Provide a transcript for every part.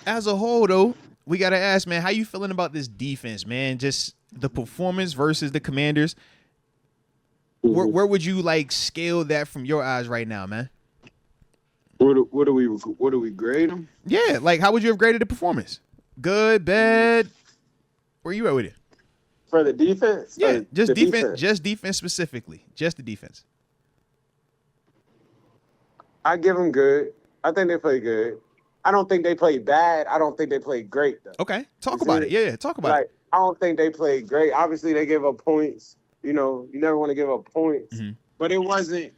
as a whole, though, we gotta ask, man, how you feeling about this defense, man? Just the performance versus the Commanders. Mhm. Where would you like scale that from your eyes right now, man? What do we grade them? Yeah, like how would you have graded the performance? Good, bad. Where you at with it? For the defense Yeah, or the defense? just defense specifically, just the defense. I give them good. I think they play good. I don't think they played bad. I don't think they played great though. Okay, You talk see about it. me? Yeah, talk about it. Like I don't think they played great. Obviously, they gave up points. You never want to give up points, Mm-hmm. but it wasn't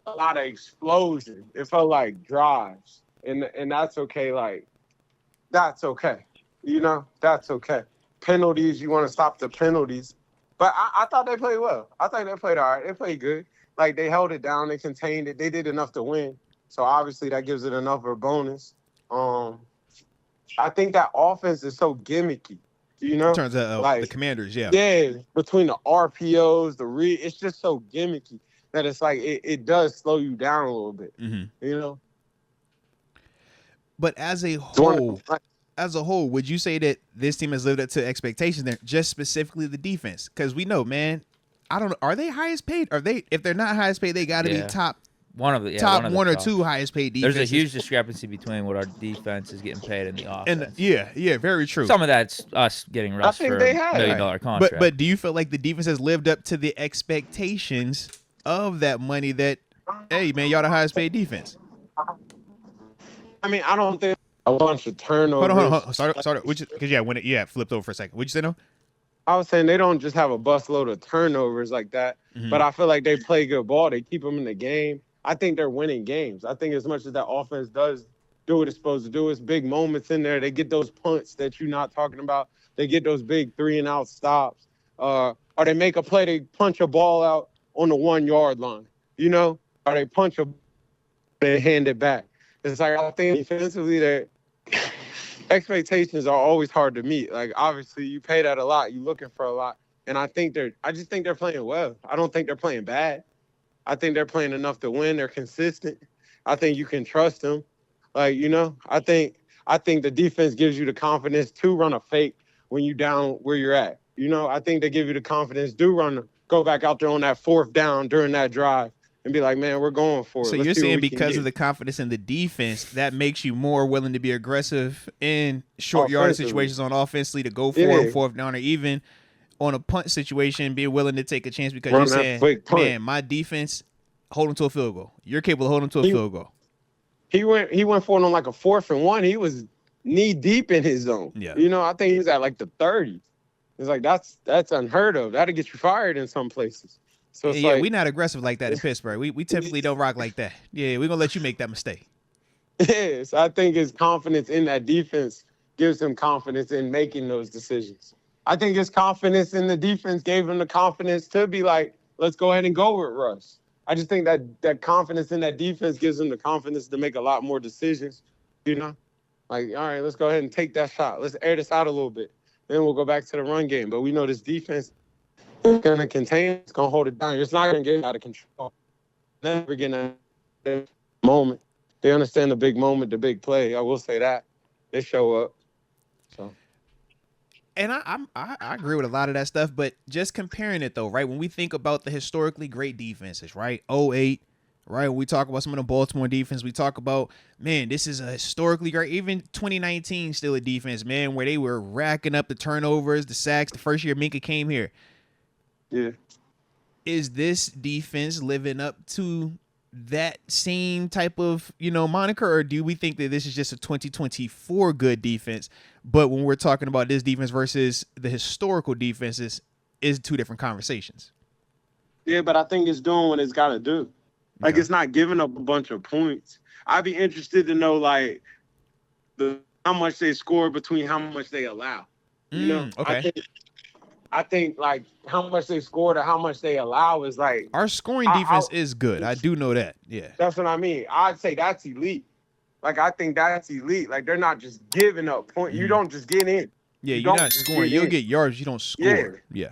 a lot of explosion. It felt like drives, and that's okay. Like that's okay. That's okay. Penalties, you want to stop the penalties. But I thought they played well. I think they played all right. They played good. Like they held it down, they contained it, they did enough to win. So obviously that gives it enough of a bonus. Um, I think that offense is so gimmicky, you In know? terms of the Like, Commanders, yeah. yeah, between the RPOs, it's just so gimmicky that it's like it does slow you down a little bit, Mm-hmm. you know? But as a It's one whole, like, would you say that this team has lived up to expectations there, just specifically the defense? Because we know, man, I don't know. Are they highest paid? Are they? If they're not highest paid, they got to be Yeah. top One of the one or top. two highest paid There's defenses. a huge discrepancy between what our defense is getting paid and the offense. And yeah, very true. Some of that's us getting Russ think for they a have. $1 million contract. But do you feel like the defense has lived up to the expectations of that money? That hey, man, y'all the highest paid defense. I mean, I don't think a bunch of turnovers. Hold on. Start. Because when it flipped over for a second. What'd you say? No. I was saying they don't just have a busload of turnovers like that, Mhm. but I feel like they play good ball. They keep them in the game. I think they're winning games. I think as much as that offense does do what it's supposed to do, it's big moments in there. They get those punts that you're not talking about. They get those big 3-and-out stops. Or they make a play, they punch a ball out on the 1 yard line, or they punch a and hand it back. It's like I think defensively they're expectations are always hard to meet. Like obviously you pay that a lot, you're looking for a lot. And I just think they're playing well. I don't think they're playing bad. I think they're playing enough to win. They're consistent. I think you can trust them. Like, I think the defense gives you the confidence to run a fake when you down where you're at. I think they give you the confidence, go back out there on that fourth down during that drive and be like, man, we're going for it. So Let's you're see what saying we can because get. of the confidence in the defense, that makes you more willing to be aggressive in short yardage Offensively. situations on offensively to go for Yeah. a fourth down, or even on a punt situation, be willing to take a chance because Run you're that saying, quick punt. man, my defense hold them to a field goal. You're capable of holding them to a field goal. He went for it on like a 4th and 1. He was knee deep in his zone. Yeah. I think he was at like the 30s. It's like that's unheard of. That'll get you fired in some places. So it's Yeah, like, we're not aggressive like that in Pittsburgh. We typically don't rock like that. Yeah, we're gonna let you make that mistake. yes, I think his confidence in that defense gives him confidence in making those decisions. I think his confidence in the defense gave him the confidence to be like, let's go ahead and go with Russ. I just think that confidence in that defense gives him the confidence to make a lot more decisions. Like, all right, let's go ahead and take that shot. Let's air this out a little bit. Then we'll go back to the run game. But we know this defense is going to contain, it's going to hold it down. It's not going to get out of control. Never getting a moment. They understand the big moment, the big play. I will say that. They show up. So. And I agree with a lot of that stuff, but just comparing it though, right? When we think about the historically great defenses, right? 08, right? When we talk about some of the Baltimore defense, we talk about, man, this is a historically great, even 2019 still a defense, man, where they were racking up the turnovers, the sacks, the first year Minka came here. Yeah. Is this defense living up to that same type of, moniker, or do we think that this is just a 2024 good defense? But when we're talking about this defense versus the historical defenses, is two different conversations. Yeah, but I think it's doing what it's got to do. Like, Okay. it's not giving up a bunch of points. I'd be interested to know, like, how much they score between how much they allow. Okay. I think like how much they score to how much they allow is like Our scoring defense is good. I do know that. Yeah. That's what I mean. I'd say that's elite. Like I think that's elite. Like they're not just giving up points. You don't just get in. Yeah, You you're don't not just scoring. get You'll in. get yards. You don't score. Yeah.